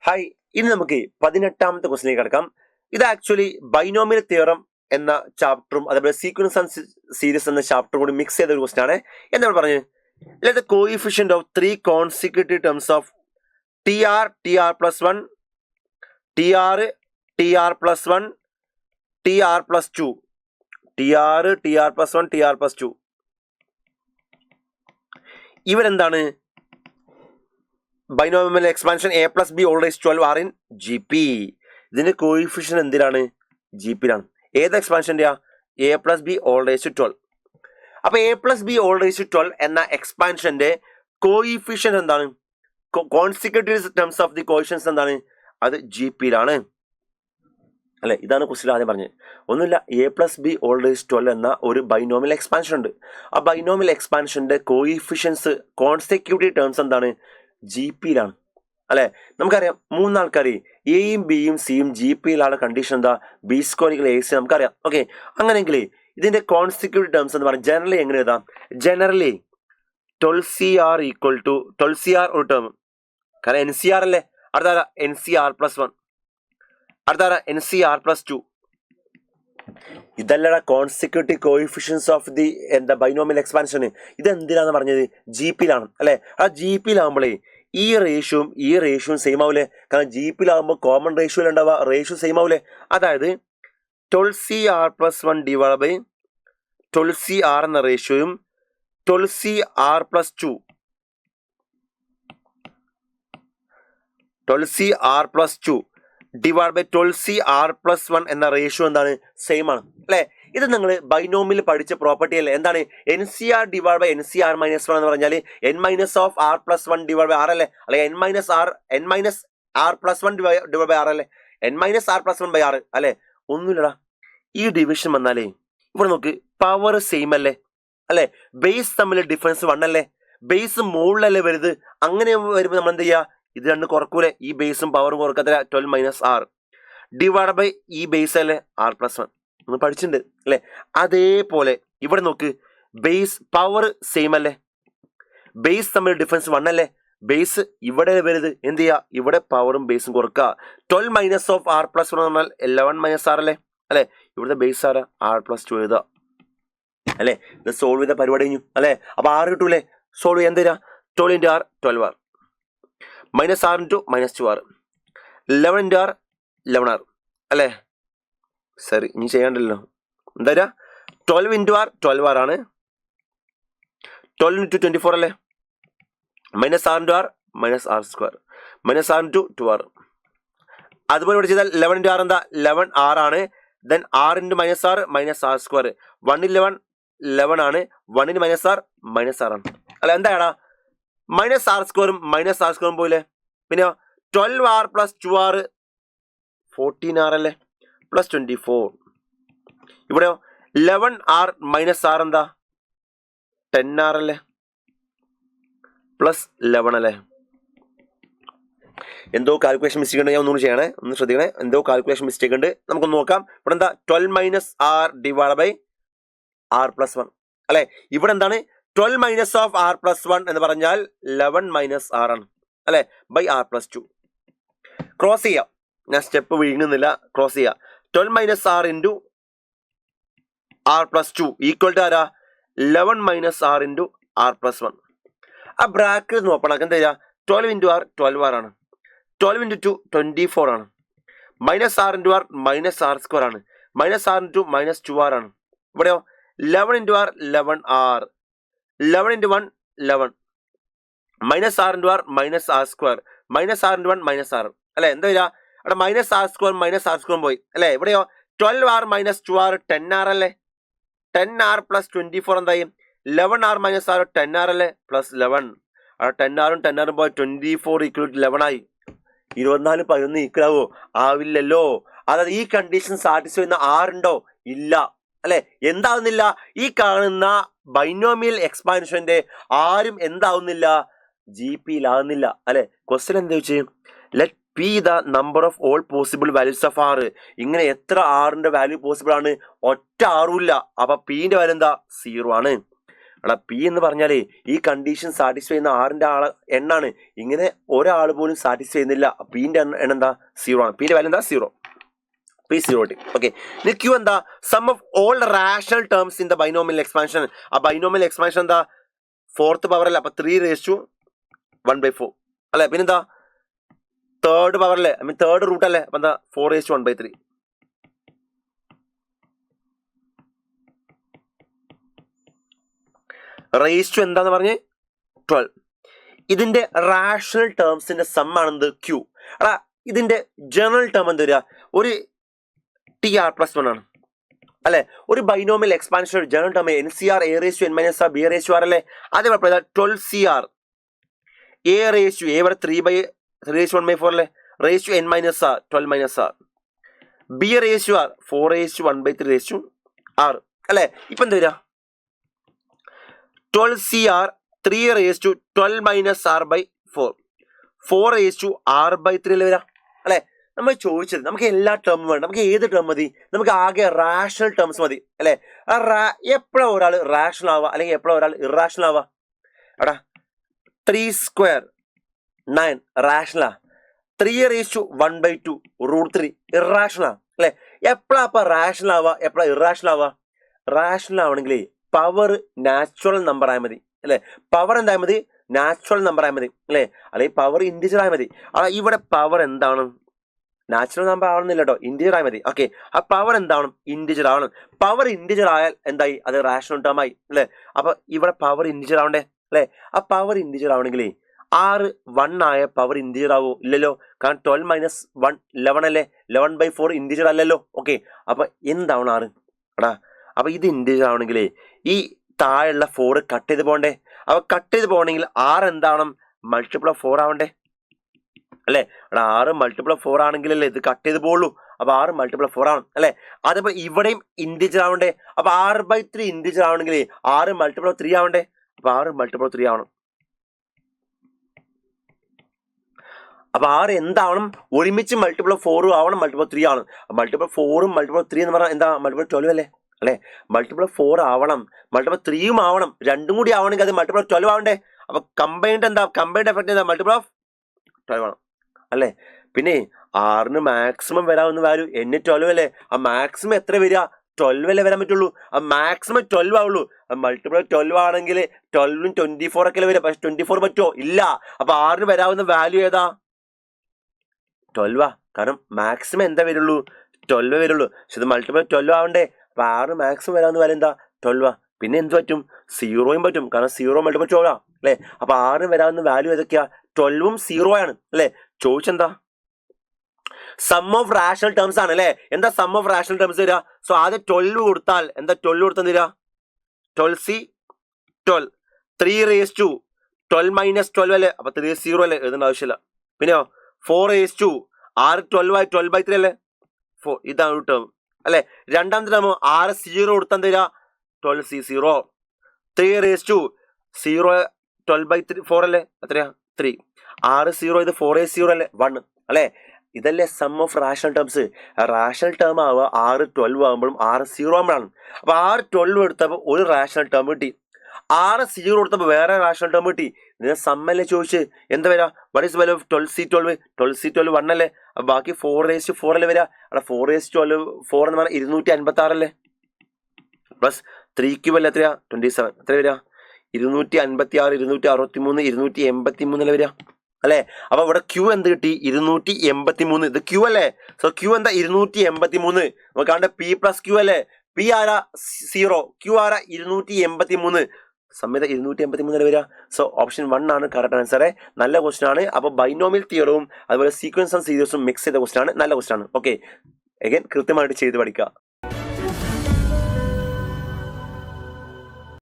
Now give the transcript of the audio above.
Hi, ഇന്ന് നമുക്ക് 18ാമത്തെ ക്വസ്റ്റിലേക്ക് കിടക്കാം. ഇത് ആക്ച്വലി ബൈനോമിയൽ തിയറം എന്ന ചാപ്റ്ററും അതേപോലെ സീക്വൻസ് ആൻഡ് സീരീസ് എന്ന ചാപ്റ്ററും കൂടി മിക്സ് ചെയ്ത ഒരു ക്വസ്റ്റൻ ആണ്. എന്താ പറഞ്ഞു? Let the coefficient of 3 consecutive terms of TR, TR plus 1, TR, TR plus 1, TR plus 2, TR, TR plus 1, TR plus 2. ഇവരെന്താണ്? Binomial expansion a plus b all raised 12 are in GP. ഇതിന്റെ coefficient എന്തിനാണ്? GP-ലാണ്. ഏത് എക്സ്പാൻഷന്റെ? a plus b all raised 12. അപ്പൊ a plus b all raised 12 എന്ന എക്സ്പാൻഷന്റെ coefficient എന്താണ്? Consecutive terms of the coefficients എന്താണ്? അത് GP-ലാണ്. അല്ലെ, ഇതാണ് ക്വസ്റ്റ്യൻ ആദ്യം പറഞ്ഞത്. ഒന്നുമില്ല, a plus b all raised 12 എന്ന ഒരു ബൈനോമിയൽ എക്സ്പാൻഷൻ ഉണ്ട്. ആ ബൈനോമിയൽ എക്സ്പാൻഷന്റെ കോഎഫിഷ്യൻസ് കോൺസിക്യൂട്ടീവ് ടേംസ് എന്താണ്? GP-ലാണ്. അല്ലെ, നമുക്കറിയാം മൂന്നാൾക്കാർ എയും ബിയും സിയും GP-യിലാണ്. കണ്ടീഷൻ എന്താ? ബി സ്ക്വയർ AC നമുക്കറിയാം. ഓക്കെ, അങ്ങനെയെങ്കിൽ ഇതിന്റെ കോൺസിക്യൂട്ടീവ് ടേംസ് എന്ന് പറഞ്ഞാൽ ജനറലി എങ്ങനെ എഴുതാം? Generally 12CR equal to 12CR ഒരു ടേം, കാരണം NCR അല്ലേ. അടുത്ത NCR plus 1, അടുത്ത NCR plus 2. ഇതല്ലടാ consecutive coefficients of the binomial expansion. ഇത് എന്തിനാന്ന് പറഞ്ഞത്? GP-ലാണ്. അല്ലെ, ആ GP-ലാകുമ്പോഴേ ഈ റേഷ്യോയും സെയിം ആവൂലേ? കാരണം GP-ലാകുമ്പോൾ കോമൺ റേഷ്യോ ഉണ്ടാവുക, റേഷ്യോ സെയിം ആവൂലേ? അതായത് 12CR plus 1 divide by 12CR എന്ന റേഷ്യോയും 12CR plus 2 12CR plus 2 divide by 12CR plus 1 എന്ന റേഷ്യോ എന്താണ്? സെയിം ആണ്. അല്ലെ, ഇത് നിങ്ങൾ ബൈനോമിയൽ പഠിച്ച പ്രോപ്പർട്ടി അല്ലേ? എന്താണ്? NCR ഡിവൈഡ് ബൈ NCR മൈനസ് 1 എന്ന് പറഞ്ഞാൽ n minus of R plus 1 divide by R അല്ലേ? അല്ലെങ്കിൽ n minus R plus 1 divide by R അല്ലേ? n minus R plus 1 by R അല്ലെ? ഒന്നുമില്ലടാ, ഈ ഡിവിഷൻ വന്നാലേ ഇവിടെ നോക്ക്, പവർ സെയിം അല്ലേ? അല്ലെ, ബേസ് തമ്മിൽ ഡിഫറൻസ് 1 അല്ലേ? ബേസ് മുകളിലല്ലേ വരുത്. അങ്ങനെ വരുമ്പോൾ നമ്മൾ എന്ത് ചെയ്യുക? ഇത് രണ്ട് കുറക്കൂലെ, ഈ ബേസും പവറും കുറക്കത്തില്ല. 12 മൈനസ് R ഡിവൈഡ് ബൈ ഈ ബേസ് അല്ലേ R plus 1. ഒന്ന് പഠിച്ചിട്ടുണ്ട് അല്ലെ? അതേപോലെ ഇവിടെ നോക്ക്, ബേസ് പവർ സെയിം അല്ലേ? ബേസ് തമ്മിൽ ഡിഫറൻസ് 1 അല്ലേ? ബേസ് ഇവിടെ വരുത്, എന്ത് ചെയ്യുക? ഇവിടെ പവറും ബേസും കുറക്കുക. 12 മൈനസ് ഓഫ് R plus 1 എന്ന് പറഞ്ഞാൽ 11 മൈനസ് R അല്ലേ? അല്ലെ, ഇവിടുത്തെ ബേസ് ആരാ? R plus 2 എഴുതുക അല്ലെ? ഇത് സോൾവ് ചെയ്ത പരിപാടി കഴിഞ്ഞു അല്ലെ? അപ്പൊ R കിട്ടൂലേ? സോൾവ് ചെയ്യാൻ തരാ. 12 into R 12R minus R into minus 2R 11 into R 11R അല്ലെ? സരി, ഇനി ചെയ്യണ്ടല്ലോ. എന്താ? 12 into R 12R ആണ്. 12 into 24 അല്ലേ? Minus R into R minus R square minus R into 2R. അതുപോലെ ഇവിടെ ചെയ്താൽ 11 into R എന്താ? 11R ആണ്. Then R into minus R minus R square. 1 11 11 ആണ്. 1 into minus R minus R ആണ്. അല്ല, എന്താടാ? മൈനസ് R സ്ക്വയറും മൈനസ് R സ്ക്വയറും പോയില്ലേ? പിന്നെ 12R plus 2R 14R അല്ലേ? പ്ലസ് 24. ഇവിടെയോ 11R മൈനസ് R എന്താ? 10R അല്ലേ? പ്ലസ് 11 അല്ലേ? എന്തോ കാൽക്കുലേഷൻ മിസ്റ്റേക്ക് ഉണ്ട്, ഞാൻ ഒന്നുകൂടി ചെയ്യണേ, ഒന്ന് ശ്രദ്ധിക്കണേ. എന്തോ കാൽക്കുലേഷൻ മിസ്റ്റേക്ക് ഉണ്ട്, നമുക്കൊന്ന് നോക്കാം. ഇവിടെ എന്താ? 12 minus R divide by R plus 1 അല്ലെ? ഇവിടെ എന്താണ്? 12 മൈനസ് ഓഫ് R plus 1 എന്ന് പറഞ്ഞാൽ 11 മൈനസ് R ആണ് അല്ലെ? By R plus 2. ക്രോസ് ചെയ്യാം, ഞാൻ സ്റ്റെപ്പ് വീഴുന്നില്ല, ക്രോസ് ചെയ്യാം. 12 minus R into R plus 2 equal to ആരാ? 11 minus R into R plus 1. ആ ബ്രാക്കറ്റ് നോക്കണം, എന്താ ചെയ്യുക? 12 ഇൻറ്റു R 12R ആണ്. 12 ഇൻറ്റു 2 24 ആണ്. Minus R into R minus R square ആണ്. Minus R into minus 2R ആണ്. ഇവിടെയോ 11 into R 11R 11 into 1 11 minus R into R minus R square minus R into 1 minus R അല്ലെ? എന്താ വരിക? അവിടെ minus R square minus R square പോയി അല്ലെ? ഇവിടെയോ 12R മൈനസ് 2R 10R അല്ലേ? 10R പ്ലസ് 24 എന്തായി? 11R മൈനസ് R 10R അല്ലേ? പ്ലസ് 11. അവിടെ 10Rഉം 10Rഉം പോയി 24 ഈക്വൽ ടു 11 ആയി. 24 11 ഈക്വൽ ആവോ? ആവില്ലല്ലോ. അതായത് ഈ കണ്ടീഷൻ സാറ്റിസ്ഫൈ ചെയ്യുന്ന R ഉണ്ടോ? ഇല്ല അല്ലെ? എന്താവുന്നില്ല? ഈ കാണുന്ന ബൈനോമിയൽ എക്സ്പാൻഷന്റെ ആരും എന്താവുന്നില്ല? GP-ലാകുന്നില്ല അല്ലെ? ക്വസ്റ്റ്യൻ എന്താ വെച്ച്, let P the number of all possible values of R. ഇങ്ങനെ എത്ര R ന്റെ വാല്യൂ പോസിബിൾ ആണ്? ഒറ്റ ആറും ഇല്ല. അപ്പൊ P ന്റെ വാല്യൂ എന്താ? 0 ആണ്. എടാ പി എന്ന് പറഞ്ഞാലേ ഈ കണ്ടീഷൻ സാറ്റിസ്ഫൈ ചെയ്യുന്ന ആറിന്റെ എണ്ണാണ്. ഇങ്ങനെ ഒരാൾ പോലും സാറ്റിസ്ഫൈ ചെയ്യുന്നില്ല. പിന്റെ എണ്ണം എന്താ 0 ആണ്. പിന്റെ വാല്യൂ എന്താ 0. പി 0. ഓക്കെ. ഇനി ക്യൂ എന്താ sum of all rational terms in the binomial expansion. ആ ബൈനോമിയൽ എക്സ്പാൻഷൻ എന്താ 4th പവർ അല്ലേ, അപ്പൊ 3^1/4 അല്ലെ. പിന്നെന്താ 3rd പവർ അല്ലേ, ഐ മീൻ 3rd റൂട്ട് അല്ലേ, അപ്പൊ എന്താ 4^1/3. റേസ് ടു എന്താന്ന് പറഞ്ഞ് 12. ഇതിന്റെ റാഷണൽ ടേംസിന്റെ സം ആണെന്ത് ക്യൂ. അടാ ഇതിന്റെ ജനറൽ ടേം എന്ത് വരിക, ഒരു TR+1 ആണ് അല്ലെ. ഒരു binomial expansion general term NCR A⁻n−r B⁻r അല്ലേ. അതേപോലെ 12CR A വരെ 3/1/4 അല്ലേ, raise to n−r 12-r B⁻r 4/1/3 അല്ലെ. ഇപ്പൊ എന്താ വരിക 12CR 3/12-r/4 4/r/3 അല്ലേ വരാ അല്ലെ. നമ്മൾ ചോദിച്ചത് നമുക്ക് എല്ലാ ടേമും വേണം, നമുക്ക് ഏത് ടേം മതി, നമുക്ക് ആകെ റാഷണൽ ടേംസ് മതി അല്ലെ. എപ്പോഴാ ഒരാൾ റാഷണൽ ആവുക അല്ലെങ്കിൽ എപ്പോഴാ ഒരാൾ ഇറാഷണൽ ആവുക. എടാ 3² 9 റാഷണലാ, 3/1/2 √3 ഇറാഷണലാ അല്ലെ. എപ്പോഴാ അപ്പൊ റാഷണൽ ആവുക, എപ്പോഴാ ഇറാഷണൽ ആവുക. റാഷണൽ ആവണമെങ്കിലേ പവർ നാച്ചുറൽ നമ്പർ ആയാൽ മതി അല്ലെ. പവർ എന്തായാൽ മതി, നാച്ചുറൽ നമ്പർ ആയാൽ മതി അല്ലെ, അല്ലെങ്കിൽ പവർ ഇൻഡിജർ ആയാൽ മതി. ഇവിടെ പവർ എന്താണ്, നാച്ചുറൽ നമ്പർ ആവണമെന്നില്ല കേട്ടോ, ഇൻഡിജർ ആയാൽ മതി. ഓക്കെ. ആ പവർ എന്താവണം, ഇൻഡിജർ ആവണം. പവർ ഇൻഡിജർ ആയാൽ എന്തായി, അത് റാഷണൽ ടേം ആയി അല്ലെ. അപ്പൊ ഇവിടെ പവർ ഇൻഡിജർ ആവണ്ടേ അല്ലെ. ആ പവർ ഇൻഡിജർ ആവണമെങ്കിലേ 1 ആയ പവർ ഇൻഡിജർ ആവോ, ഇല്ലല്ലോ. കാരണം 12-1 11 അല്ലേ, 11/4 ഇൻഡിജർ അല്ലല്ലോ. ഓക്കെ. അപ്പൊ എന്താവണം 6 എടാ. അപ്പൊ ഇത് ഇൻഡിജർ ആവണമെങ്കിലേ ഈ താഴെയുള്ള 4 കട്ട് ചെയ്ത് പോകണ്ടേ. അപ്പൊ കട്ട് ചെയ്ത് പോകണമെങ്കിൽ 6 എന്താവണം, മൾട്ടിപ്പിൾ ഓഫ് 4 ആവണ്ടേ അല്ലെ. അവിടെ 6 മൾട്ടിപ്പിൾ ഓഫ് 4 ആണെങ്കിലല്ലേ ഇത് കട്ട് ചെയ്ത് പോകുള്ളൂ. അപ്പൊ 6 മൾട്ടിപ്പിൾ ഓഫ് 4 ആണ് അല്ലെ. അതേപോലെ ഇവിടെയും ഇൻഡിജർ ആവണ്ടേ. അപ്പൊ 6/3 ഇൻഡിജർ ആവണമെങ്കിൽ 6 മൾട്ടിപ്പിൾ ഓഫ് 3 ആവണ്ടേ. അപ്പൊ 6 മൾട്ടിപ്പിൾ ഓഫ് 3 ആവണം. അപ്പൊ 6 എന്താവണം, ഒരുമിച്ച് മൾട്ടിപ്പിൾ ഓഫ് 4 ആവണം, മൾട്ടിപ്പിൾ ഓഫ് 3 ആണ്. മൾട്ടിപ്പിൾ 4ഉം മൾട്ടിപ്പിൾ ഓഫ് 3 എന്ന് പറഞ്ഞാൽ എന്താ, മൾട്ടിപ്പിൾ 12 അല്ലേ അല്ലെ. മൾട്ടിപ്പിൾ ഓഫ് 4 ആവണം, മൾട്ടിപ്പിൾ 3ഉം ആവണം, രണ്ടും കൂടി ആവണമെങ്കിൽ അത് മൾട്ടിപ്പിൾ ഓഫ് 12 ആവണ്ടേ. അപ്പൊ കമ്പൈൻഡ് എന്താ, കമ്പൈൻഡ് എഫക്ട് എന്താ, മൾട്ടിപ്പിൾ ഓഫ് 12 ആണ് അല്ലെ. പിന്നെ 6ന് മാക്സിമം വരാവുന്ന വാല്യൂ n12 അല്ലേ. ആ മാക്സിമം എത്ര വരിക, 12 അല്ലേ വരാൻ പറ്റുള്ളൂ. ആ മാക്സിമം 12 ആവുള്ളൂ. മൾട്ടിപ്പിൾ 12 ആണെങ്കിൽ 12ഉം 24 ഒക്കെ വരിക. പക്ഷെ 24 പറ്റുമോ, ഇല്ല. അപ്പൊ 6ന് വരാവുന്ന വാല്യൂ ഏതാ, 12 കാരണം മാക്സിമം എന്താ വരുള്ളൂ, 12 വരുള്ളൂ. പക്ഷെ ഇത് മൾട്ടിപ്പിൾ 12 ആവണ്ടേ. അപ്പൊ 6 മാക്സിമം വരാവുന്ന വാല്യൂ എന്താ, 12. പിന്നെ എന്ത് പറ്റും, 0യും പറ്റും, കാരണം 0 മൾട്ടിപ്പിൾ 12 അല്ലെ. അപ്പൊ 6ന് വരാവുന്ന വാല്യൂ ഏതൊക്കെയാ, 12ഉം 0 ആണ് അല്ലെ. ചോദിച്ചെന്താ, സം ഓഫ് റാഷണൽ ടേംസ് ആണ് അല്ലെ. എന്താ സം ഓഫ് റാഷണൽ ടേംസ് തരിക. സോ ആദ്യം 12 കൊടുത്താൽ എന്താ, 12 കൊടുത്താൽ തരിക 12C 12 3/12 അല്ലേ. അപ്പൊ 3 അല്ലേ, എഴുതേണ്ട ആവശ്യമില്ല. പിന്നെയോ 4 12 ആയി 12/3 അല്ലേ, 4 ഇതാണ് ടേം അല്ലെ. രണ്ടാമത്തെ ടേം 0 കൊടുത്താൽ തരിക 12C 0 3 12/4 അല്ലേ, എത്രയാ 3 0 ഇത് 4 അല്ലേ 1 അല്ലെ. ഇതല്ലേ sum of rational terms. Rational term ആവുക 12 ആകുമ്പോഴും 0 ആകുമ്പോഴാണ്. അപ്പൊ 12 എടുത്തപ്പോൾ ഒരു റാഷണൽ ടേം കിട്ടി, 0 കൊടുത്തപ്പോൾ വേറെ റാഷണൽ ടേം കിട്ടി. ഇതിനെ സമ്മല്ലേ ചോദിച്ച് എന്താ വരാ, what is value of 12C12 1 അല്ലേ. അപ്പൊ ബാക്കി 4/4 അല്ലേ വരാ. അവിടെ 4/4 എന്ന് പറഞ്ഞാൽ 256 അല്ലേ, പ്ലസ് 3³ അല്ലേ എത്രയാ 27 എത്ര വരാ 256 263 283 അല്ലേ വരാ അല്ലെ. അപ്പൊ ഇവിടെ ക്യൂ എന്ത് കിട്ടി, 283. ഇത് ക്യൂ അല്ലേ. സോ ക്യൂ എന്താ 283. നമുക്ക് കാണേണ്ട P + Q അല്ലേ. P ആരാ 0, Q ആരാ 283. സമയത്ത് 283 വരിക. സോ ഓപ്ഷൻ 1 ആണ് കറക്റ്റ് ആൻസർ. നല്ല ക്വസ്റ്റൻ ആണ്. അപ്പൊ ബൈനോമിയൽ തിയറവും അതുപോലെ സീക്വൻസ് ആൻഡ് സീരീസും മിക്സ് ചെയ്ത ക്വസ്റ്റൻ ആണ്, നല്ല ക്വസ്റ്റൻ ആണ്. ഓക്കെ, അഗൈൻ കൃത്യമായിട്ട് ചെയ്ത് പഠിക്കുക.